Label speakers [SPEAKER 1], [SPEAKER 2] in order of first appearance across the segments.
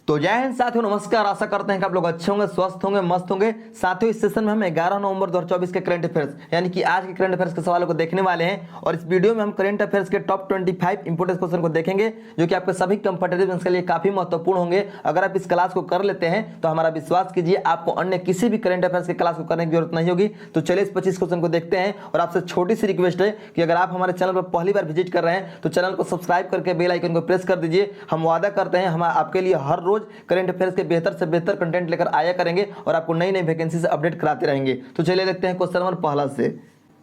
[SPEAKER 1] तो जय हिंद साथियों, नमस्कार। आशा करते हैं कि आप लोग अच्छे होंगे, स्वस्थ होंगे, मस्त होंगे। साथियों, इस सेशन में हम 11 नवंबर 2024 के करंट अफेयर्स यानी कि आज के करंट अफेयर्स के सवालों को देखने वाले हैं। और इस वीडियो में हम करंट अफेयर्स के टॉप 25 इंपोर्टेंट क्वेश्चन को देखेंगे, जो कि आपके सभी कंपटीटिव के लिए काफी महत्वपूर्ण होंगे। अगर आप इस क्लास को कर लेते हैं तो हमारा विश्वास कीजिए, आपको अन्य किसी भी करंट अफेयर्स की क्लास को करने की जरूरत नहीं होगी। तो चलिए इस 25 क्वेश्चन को देखते हैं। और आपसे छोटी सी रिक्वेस्ट है कि अगर आप हमारे चैनल पर पहली बार विजिट कर रहे हैं तो चैनल को सब्सक्राइब करके बेल आइकन को प्रेस कर दीजिए। हम वादा करते हैं हम आपके लिए हर रोज करंट अफेयर्स के बेहतर से बेहतर कंटेंट लेकर आया करेंगे और आपको नई नई वैकेंसी से अपडेट कराते रहेंगे। तो चलिए देखते हैं क्वेश्चन नंबर पहला से।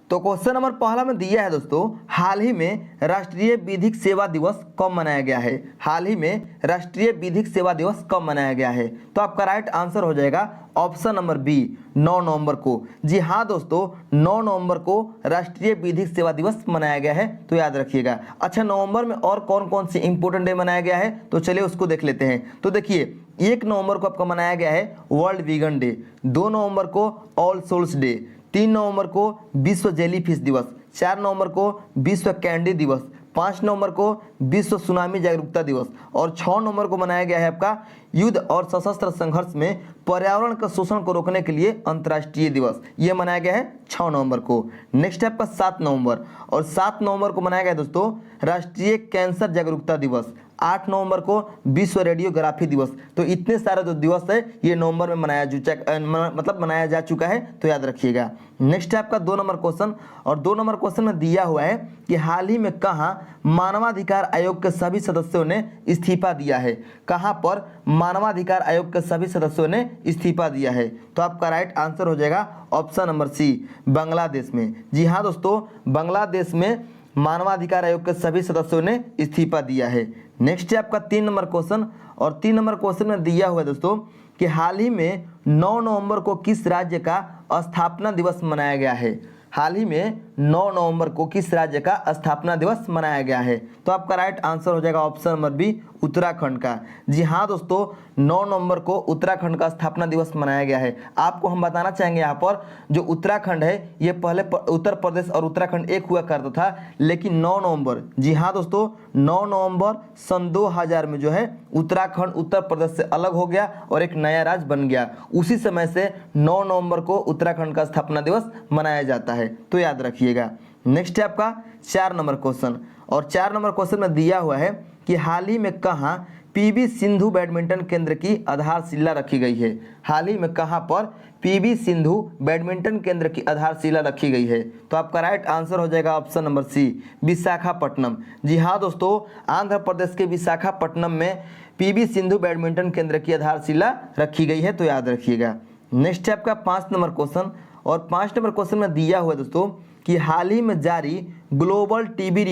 [SPEAKER 1] तो क्वेश्चन नंबर पहला में दिया है दोस्तों, हाल ही में राष्ट्रीय विधिक सेवा दिवस कब मनाया गया है? हाल ही में राष्ट्रीय विधिक सेवा दिवस कब मनाया गया है? तो आपका राइट आंसर हो जाएगा ऑप्शन नंबर बी, 9 नवंबर को। जी हाँ दोस्तों, 9 नवंबर को राष्ट्रीय विधिक सेवा दिवस मनाया गया है, तो याद रखिएगा। अच्छा, नवंबर में और कौन कौन सी इंपोर्टेंट डे मनाया गया है, तो चलिए उसको देख लेते हैं। तो देखिए, 1 नवंबर को आपका मनाया गया है वर्ल्ड वीगन डे, 2 नवंबर को ऑल सोल्स डे, 3 नवंबर को विश्व जेलीफिश दिवस, 4 नवंबर को विश्व कैंडी दिवस, 5 नवंबर को विश्व सुनामी जागरूकता दिवस और 6 नवंबर को मनाया गया है आपका युद्ध और सशस्त्र संघर्ष में पर्यावरण का शोषण को रोकने के लिए अंतर्राष्ट्रीय दिवस। यह मनाया गया है 6 नवंबर को। नेक्स्ट है आपका 7 नवंबर, और 7 नवंबर को मनाया गया है दोस्तों राष्ट्रीय कैंसर जागरूकता दिवस। 8 नवंबर को विश्व रेडियोग्राफी दिवस। तो इतने सारे जो दिवस है ये नवंबर में मनाया जा चुका है, तो याद रखिएगा। नेक्स्ट है आपका 2 नंबर क्वेश्चन, और 2 नंबर क्वेश्चन में दिया हुआ है कि हाल ही में कहाँ मानवाधिकार आयोग के सभी सदस्यों ने इस्तीफा दिया है? कहाँ पर मानवाधिकार आयोग के सभी सदस्यों ने इस्तीफा दिया है? तो आपका राइट आंसर हो जाएगा ऑप्शन नंबर सी, बांग्लादेश में। जी हाँ दोस्तों, बांग्लादेश में मानवाधिकार आयोग के सभी सदस्यों ने इस्तीफा दिया है। नेक्स्ट है आपका 3 नंबर क्वेश्चन, और 3 नंबर क्वेश्चन में दिया हुआ है दोस्तों कि हाल ही में 9 नवंबर को किस राज्य का स्थापना दिवस मनाया गया है? हाल ही में 9 नवंबर को किस राज्य का स्थापना दिवस मनाया गया है? तो आपका राइट आंसर हो जाएगा ऑप्शन नंबर बी, उत्तराखंड का। जी हाँ दोस्तों, 9 नवंबर को उत्तराखंड का स्थापना दिवस मनाया गया है। आपको हम बताना चाहेंगे यहाँ पर, जो उत्तराखंड है ये पहले उत्तर प्रदेश और उत्तराखंड एक हुआ करता था, लेकिन 9 नवंबर, जी हाँ दोस्तों, 9 नवंबर सन 2000 में जो है उत्तराखंड उत्तर प्रदेश से अलग हो गया और एक नया राज्य बन गया। उसी समय से 9 नवंबर को उत्तराखंड का स्थापना दिवस मनाया जाता है, तो याद रखिएगा। नेक्स्ट है आपका 4 नंबर क्वेश्चन, और 4 नंबर क्वेश्चन में दिया हुआ है कि हाल ही में कहाँ पीवी सिंधु बैडमिंटन केंद्र की आधारशिला रखी गई है? हाल ही में कहाँ पर पीवी सिंधु बैडमिंटन केंद्र की आधारशिला रखी गई है? तो आपका राइट आंसर हो जाएगा ऑप्शन नंबर सी, विशाखापट्टनम। जी हाँ दोस्तों, आंध्र प्रदेश के विशाखापट्टनम में पीवी सिंधु बैडमिंटन केंद्र की आधारशिला रखी गई है, तो याद रखिएगा। नेक्स्ट है आपका 5 नंबर क्वेश्चन, और 5 नंबर क्वेश्चन में दिया हुआ है दोस्तों कि हाल ही में जारी ग्लोबल टीबी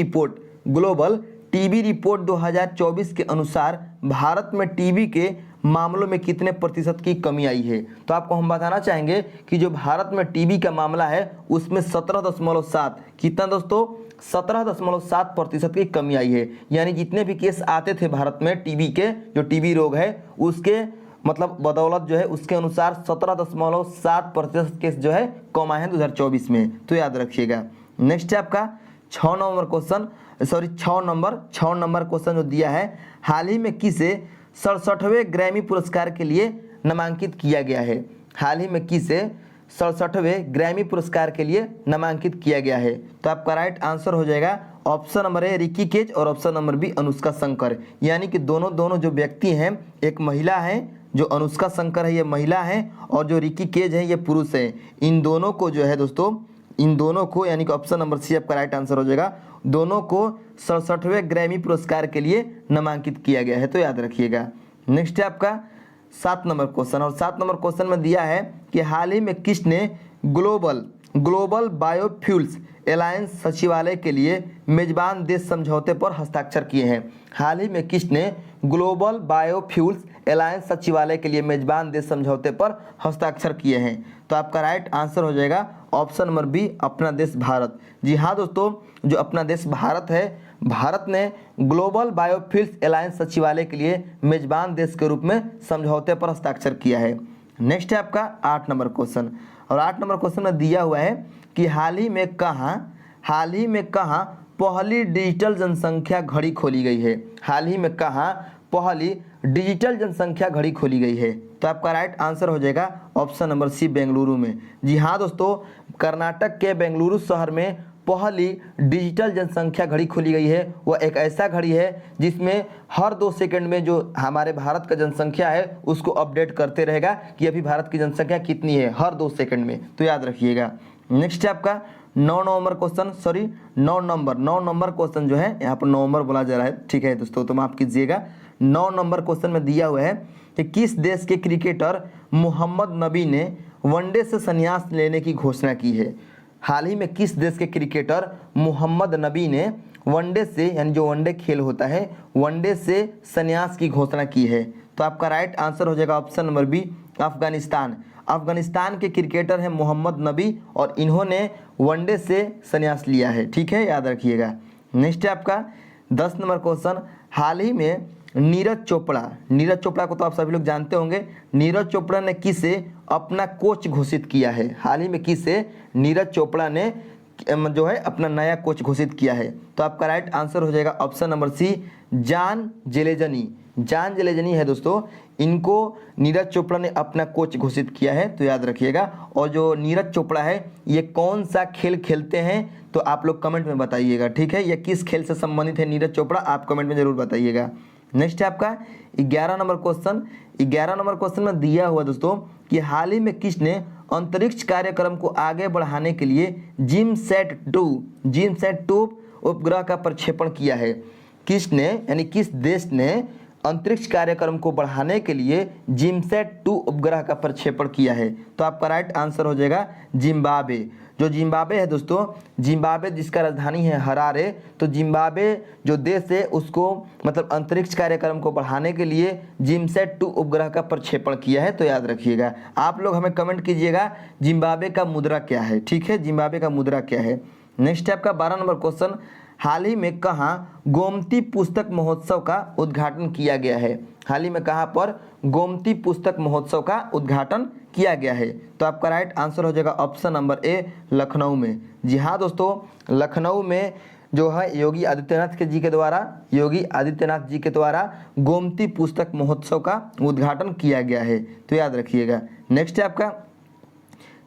[SPEAKER 1] रिपोर्ट 2024 के अनुसार भारत में टीबी के मामलों में कितने प्रतिशत की कमी आई है? तो आपको हम बताना चाहेंगे कि जो भारत में टीबी का मामला है उसमें 17.7, कितना दोस्तों, 17.7% की कमी आई है। यानी जितने भी केस आते थे भारत में टीबी के, जो टीबी रोग है उसके बदौलत जो है उसके अनुसार 17.7% केस जो है कम आए हैं 2024 में, तो याद रखिएगा। नेक्स्ट है आपका 6 नंबर क्वेश्चन जो दिया है, हाल ही में किसे 67वें ग्रैमी पुरस्कार के लिए नामांकित किया गया है? हाल ही में किसे 67वें ग्रैमी पुरस्कार के लिए नामांकित किया गया है? तो आपका राइट आंसर हो जाएगा option number A, Ricky Kej, और option number B, Anoushka Shankar. यानी कि दोनों जो व्यक्ति हैं, एक महिला है, जो अनुष्का शंकर है ये महिला है, और जो रिकी केज है ये पुरुष है। इन दोनों को जो है दोस्तों, इन दोनों को, यानी कि ऑप्शन नंबर सी आपका राइट आंसर हो जाएगा, दोनों को 67वें ग्रैमी पुरस्कार के लिए नामांकित किया गया है, तो याद रखिएगा। नेक्स्ट है आपका 7 नंबर क्वेश्चन, और 7 नंबर क्वेश्चन में दिया है कि हाल ही में किसने ग्लोबल बायोफ्यूल्स एलायंस सचिवालय के लिए मेजबान देश समझौते पर हस्ताक्षर किए हैं? हाल ही में किसने ग्लोबल बायोफ्यूल्स एलायंस सचिवालय के लिए मेजबान देश समझौते पर हस्ताक्षर किए हैं? तो आपका राइट आंसर हो जाएगा ऑप्शन नंबर बी, अपना देश भारत। जी हाँ दोस्तों, जो अपना देश भारत है, भारत ने ग्लोबल बायोफ्यूल्स एलायंस सचिवालय के लिए मेजबान देश के रूप में समझौते पर हस्ताक्षर किया है। नेक्स्ट है आपका 8 नंबर क्वेश्चन, और 8 नंबर क्वेश्चन में दिया हुआ है कि हाल ही में कहाँ पहली डिजिटल जनसंख्या घड़ी खोली गई है? हाल ही में कहाँ पहली डिजिटल जनसंख्या घड़ी खोली गई है? तो आपका राइट आंसर हो जाएगा ऑप्शन नंबर सी, बेंगलुरु में। जी हाँ दोस्तों, कर्नाटक के बेंगलुरु शहर में पहली डिजिटल जनसंख्या घड़ी खोली गई है। वह एक ऐसा घड़ी है जिसमें हर 2 सेकंड में जो हमारे भारत का जनसंख्या है उसको अपडेट करते रहेगा कि अभी भारत की जनसंख्या कितनी है, हर 2 सेकंड में। तो याद रखिएगा। नेक्स्ट है आपका 9 number question, sorry 9 number question जो है, यहाँ पर नवंबर बोला जा रहा है, ठीक है दोस्तों, तो माफ कीजिएगा। 9 नंबर क्वेश्चन में दिया हुआ है कि किस देश के क्रिकेटर मोहम्मद नबी ने वनडे से संन्यास लेने की घोषणा की है? हाल ही में किस देश के क्रिकेटर मोहम्मद नबी ने वनडे से, यानी जो वनडे खेल होता है, वनडे से संन्यास की घोषणा की है? तो आपका राइट आंसर हो जाएगा option number B, Afghanistan. Afghanistan के क्रिकेटर हैं मोहम्मद नबी और इन्होंने वनडे से संन्यास लिया है, ठीक है, याद रखिएगा। नेक्स्ट है आपका 10 नंबर क्वेश्चन, हाल ही में नीरज चोपड़ा को तो आप सभी लोग जानते होंगे। नीरज चोपड़ा ने किसे अपना कोच घोषित किया है? हाल ही में किसे नीरज चोपड़ा ने जो है अपना नया कोच घोषित किया है? तो आपका राइट आंसर हो जाएगा ऑप्शन नंबर सी, जान जेलेजनी है दोस्तों, इनको नीरज चोपड़ा ने अपना कोच घोषित किया है, तो याद रखिएगा। और जो नीरज चोपड़ा है ये कौन सा खेल खेलते हैं तो आप लोग कमेंट में बताइएगा, ठीक है, ये किस खेल से संबंधित है नीरज चोपड़ा, आप कमेंट में जरूर बताइएगा। नेक्स्ट है आपका 11 नंबर क्वेश्चन। 11 नंबर क्वेश्चन में दिया हुआ दोस्तों कि हाल ही में किसने अंतरिक्ष कार्यक्रम को आगे बढ़ाने के लिए जिमसैट 2 उपग्रह का प्रक्षेपण किया है? किसने, यानी किस देश ने अंतरिक्ष कार्यक्रम को बढ़ाने के लिए जिमसैट 2 उपग्रह का प्रक्षेपण किया है? तो आपका राइट आंसर हो जाएगा जिम्बाब्वे। जो जिम्बाब्वे है दोस्तों, जिम्बाब्वे जिसका राजधानी है हरारे, तो जिम्बाब्वे जो देश है उसको मतलब अंतरिक्ष कार्यक्रम को बढ़ाने के लिए जिमसैट 2 उपग्रह का प्रक्षेपण किया है, तो याद रखिएगा। आप लोग हमें कमेंट कीजिएगा जिम्बाब्वे का मुद्रा क्या है, ठीक है, जिम्बाब्वे का मुद्रा क्या है। नेक्स्ट है आपका 12 नंबर क्वेश्चन, हाल ही में कहाँ गोमती पुस्तक महोत्सव का उद्घाटन किया गया है? हाल ही में कहाँ पर गोमती पुस्तक महोत्सव का उद्घाटन किया गया है? तो आपका राइट आंसर हो जाएगा ऑप्शन नंबर ए, लखनऊ में। जी हाँ दोस्तों, लखनऊ में जो है योगी आदित्यनाथ जी के द्वारा गोमती पुस्तक महोत्सव का उद्घाटन किया गया है, तो याद रखिएगा। नेक्स्ट है आपका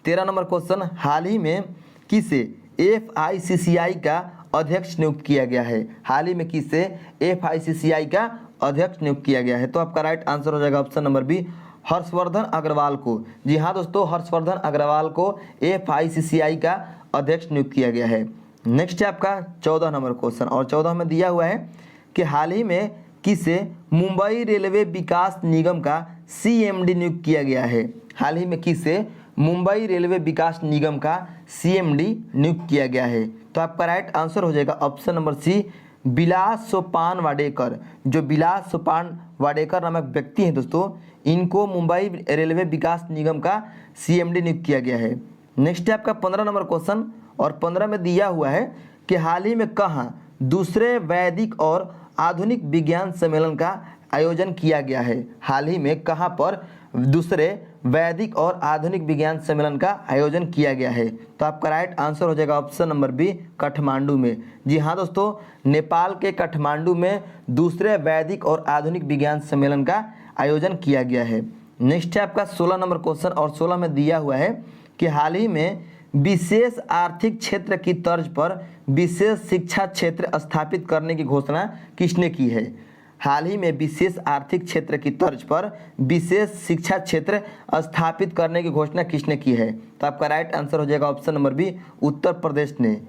[SPEAKER 1] 13 नंबर क्वेश्चन, हाल ही में किसे FICCI का अध्यक्ष नियुक्त किया गया है? हाल ही में किसे FICCI का अध्यक्ष नियुक्त किया गया है? तो आपका राइट आंसर हो जाएगा option number B, Harshvardhan Agarwal को। जी हाँ दोस्तों, हर्षवर्धन अग्रवाल को FICCI का अध्यक्ष नियुक्त किया गया है। नेक्स्ट है आपका 14 नंबर क्वेश्चन, और 14 में दिया हुआ है कि हाल ही में किसे मुंबई रेलवे विकास निगम का CMD नियुक्त किया गया है? हाल ही में किसे मुंबई रेलवे विकास निगम का CMD नियुक्त किया गया है? तो आपका राइट आंसर हो जाएगा ऑप्शन नंबर सी, बिलास सोपान वाडेकर। जो बिलास सोपान वाडेकर नामक व्यक्ति हैं दोस्तों, इनको मुंबई रेलवे विकास निगम का CMD नियुक्त किया गया है। नेक्स्ट है आपका 15 नंबर क्वेश्चन, और 15 में दिया हुआ है कि हाल ही में कहाँ दूसरे वैदिक और आधुनिक विज्ञान सम्मेलन का आयोजन किया गया है? हाल ही में कहाँ पर दूसरे वैदिक और आधुनिक विज्ञान सम्मेलन का आयोजन किया गया है? तो आपका राइट आंसर हो जाएगा ऑप्शन नंबर बी, काठमांडू में। जी हाँ दोस्तों, नेपाल के काठमांडू में दूसरे वैदिक और आधुनिक विज्ञान सम्मेलन का आयोजन किया गया है। नेक्स्ट है आपका 16 नंबर क्वेश्चन, और 16 में दिया हुआ है कि हाल ही में विशेष आर्थिक क्षेत्र की तर्ज पर विशेष शिक्षा क्षेत्र स्थापित करने की घोषणा किसने की है? हाल ही में विशेष आर्थिक क्षेत्र की तर्ज पर विशेष शिक्षा क्षेत्र स्थापित करने की घोषणा किसने की है? तो आपका राइट आंसर हो जाएगा option number B, Uttar Pradesh ने।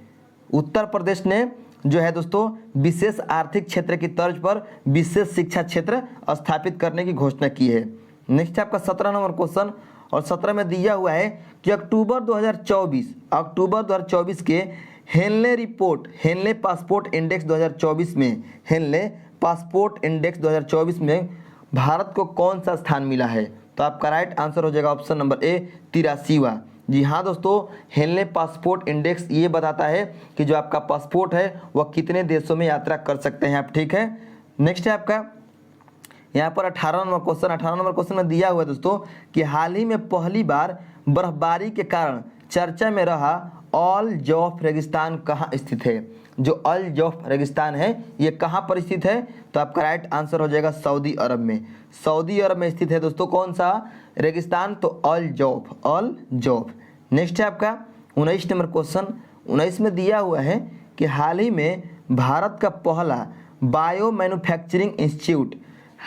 [SPEAKER 1] उत्तर प्रदेश ने जो है दोस्तों विशेष आर्थिक क्षेत्र की तर्ज पर विशेष शिक्षा क्षेत्र स्थापित करने की घोषणा की है। नेक्स्ट आपका 17 नंबर क्वेश्चन, और 17 में दिया हुआ है कि अक्टूबर 2024 के हेनले पासपोर्ट इंडेक्स 2024 में पासपोर्ट इंडेक्स 2024 में भारत को कौन सा स्थान मिला है? तो आपका राइट आंसर हो जाएगा ऑप्शन नंबर ए, 83वां। जी हाँ दोस्तों, हेनले पासपोर्ट इंडेक्स ये बताता है कि जो आपका पासपोर्ट है वह कितने देशों में यात्रा कर सकते हैं आप, ठीक है। नेक्स्ट है आपका यहाँ पर 18 नंबर क्वेश्चन। 18 नंबर क्वेश्चन में दिया हुआ है दोस्तों कि हाल ही में पहली बार बर्फबारी के कारण चर्चा में रहा अल जौफ रेगिस्तान कहाँ स्थित है? जो अल जौफ रेगिस्तान है ये कहाँ पर स्थित है? तो आपका राइट आंसर हो जाएगा सऊदी अरब में। सऊदी अरब में स्थित है दोस्तों कौन सा रेगिस्तान? तो अल जौफ, अल जौफ। नेक्स्ट है आपका 19 नंबर क्वेश्चन। 19 में दिया हुआ है कि हाल ही में भारत का पहला बायो मैन्युफैक्चरिंग इंस्टीट्यूट,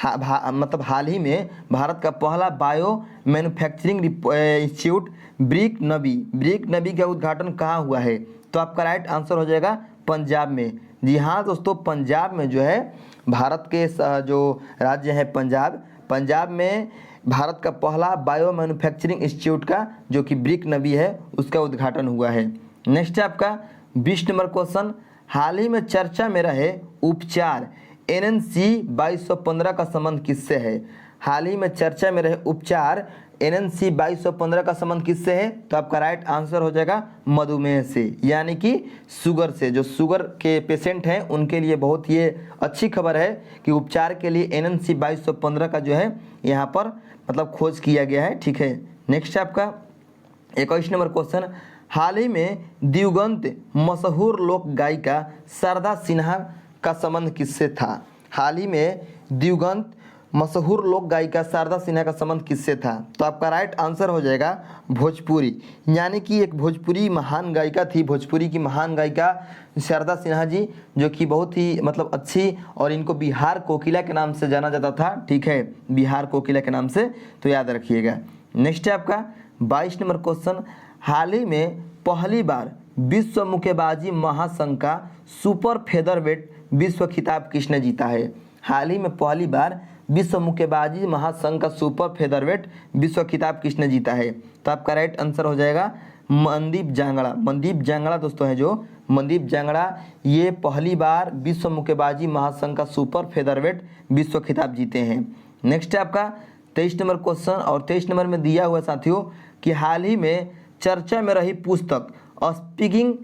[SPEAKER 1] मतलब हाल ही में भारत का पहला बायो मैन्युफैक्चरिंग इंस्टीट्यूट ब्रिक नबी का उद्घाटन कहाँ हुआ है? तो आपका राइट आंसर हो जाएगा पंजाब में। जी हाँ दोस्तों, पंजाब में जो है भारत के जो राज्य है पंजाब में भारत का पहला बायो मैन्युफैक्चरिंग इंस्टीट्यूट का जो कि ब्रिक नबी है उसका उद्घाटन हुआ है। नेक्स्ट है आपका 20 नंबर क्वेश्चन। हाल ही में चर्चा में रहे उपचार NNC 2215 का संबंध किससे है? हाल ही में चर्चा में रहे उपचार NNC 2215 का संबंध किससे है? तो आपका राइट आंसर हो जाएगा मधुमेह से, यानी कि शुगर से। जो शुगर के पेशेंट हैं उनके लिए बहुत ये अच्छी खबर है कि उपचार के लिए NNC 2215 का जो है यहाँ पर मतलब खोज किया गया है। ठीक है, नेक्स्ट है आपका 21 नंबर क्वेश्चन। हाल ही में दिवंगत मशहूर लोक गायिका शारदा सिन्हा का संबंध किससे था? हाल ही में दिवंगत मशहूर लोक गायिका शारदा सिन्हा का संबंध किससे था? तो आपका राइट आंसर हो जाएगा भोजपुरी, यानी कि एक भोजपुरी महान गायिका थी, भोजपुरी की महान गायिका शारदा सिन्हा जी, जो कि बहुत ही मतलब अच्छी, और इनको बिहार कोकिला के नाम से जाना जाता था। ठीक है, बिहार कोकिला के नाम से, तो याद रखिएगा। नेक्स्ट है आपका 22 नंबर क्वेश्चन। हाल ही में पहली बार विश्व मुक्केबाजी महासंघ का सुपर फेदरवेट विश्व खिताब किसने जीता है? हाल ही में पहली बार विश्व मुक्केबाजी महासंघ का सुपर फेदरवेट विश्व खिताब किसने जीता है? तो आपका राइट आंसर हो जाएगा मनदीप जांगड़ा दोस्तों है जो मनदीप जांगड़ा, ये पहली बार विश्व मुक्केबाजी महासंघ का सुपर फेदरवेट विश्व खिताब जीते हैं। नेक्स्ट है आपका 23 नंबर क्वेश्चन, और 23 नंबर में दिया हुआ साथियों कि हाल ही में चर्चा में रही पुस्तक स्पीकिंग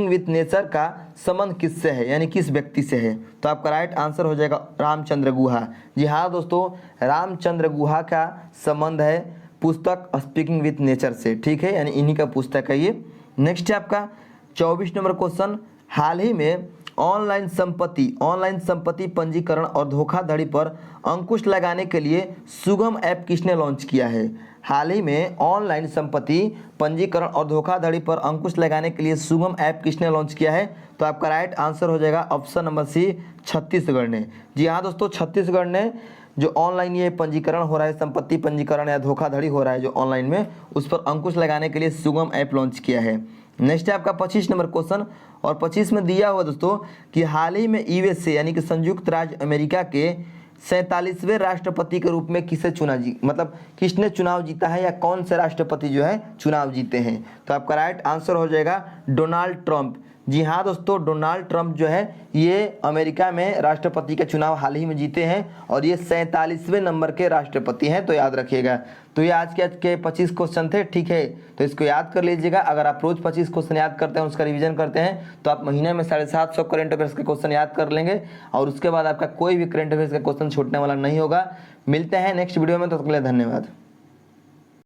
[SPEAKER 1] विद नेचर का संबंध किससे है, यानी किस व्यक्ति से है? तो आपका राइट आंसर हो जाएगा रामचंद्र गुहा। जी हाँ दोस्तों, रामचंद्र गुहा का संबंध है पुस्तक स्पीकिंग विद नेचर से। ठीक है, यानी इन्हीं का पुस्तक है ये। नेक्स्ट है आपका 24 नंबर क्वेश्चन। हाल ही में ऑनलाइन संपत्ति पंजीकरण और धोखाधड़ी पर अंकुश लगाने के लिए सुगम ऐप किसने लॉन्च किया है? हाल ही में ऑनलाइन संपत्ति पंजीकरण और धोखाधड़ी पर अंकुश लगाने के लिए सुगम ऐप किसने लॉन्च किया है? तो आपका राइट आंसर हो जाएगा ऑप्शन नंबर सी, छत्तीसगढ़ ने। जी हाँ दोस्तों, छत्तीसगढ़ ने जो ऑनलाइन ये पंजीकरण हो रहा है, संपत्ति पंजीकरण या धोखाधड़ी हो रहा है जो ऑनलाइन में, उस पर अंकुश लगाने के लिए सुगम ऐप लॉन्च किया है। नेक्स्ट है आपका 25 नंबर क्वेश्चन, और 25 में दिया हुआ दोस्तों कि हाल ही में USA यानी कि संयुक्त राज्य अमेरिका के 47वें राष्ट्रपति के रूप में किसने चुनाव जीता है, या कौन से राष्ट्रपति जो है चुनाव जीते हैं? तो आपका राइट आंसर हो जाएगा डोनाल्ड ट्रंप। जी हाँ दोस्तों, डोनाल्ड ट्रंप जो है ये अमेरिका में राष्ट्रपति का चुनाव हाल ही में जीते हैं, और ये 47वें नंबर के राष्ट्रपति हैं, तो याद रखिएगा। तो ये आज के 25 क्वेश्चन थे। ठीक है, तो इसको याद कर लीजिएगा। अगर आप रोज 25 क्वेश्चन याद करते हैं, उसका रिवीजन करते हैं, तो आप महीने में 750 करंट अफेयर्स के क्वेश्चन याद कर लेंगे, और उसके बाद आपका कोई भी करंट अफेयर्स का क्वेश्चन छूटने वाला नहीं होगा। मिलते हैं नेक्स्ट वीडियो में, तो तब तक के लिए धन्यवाद।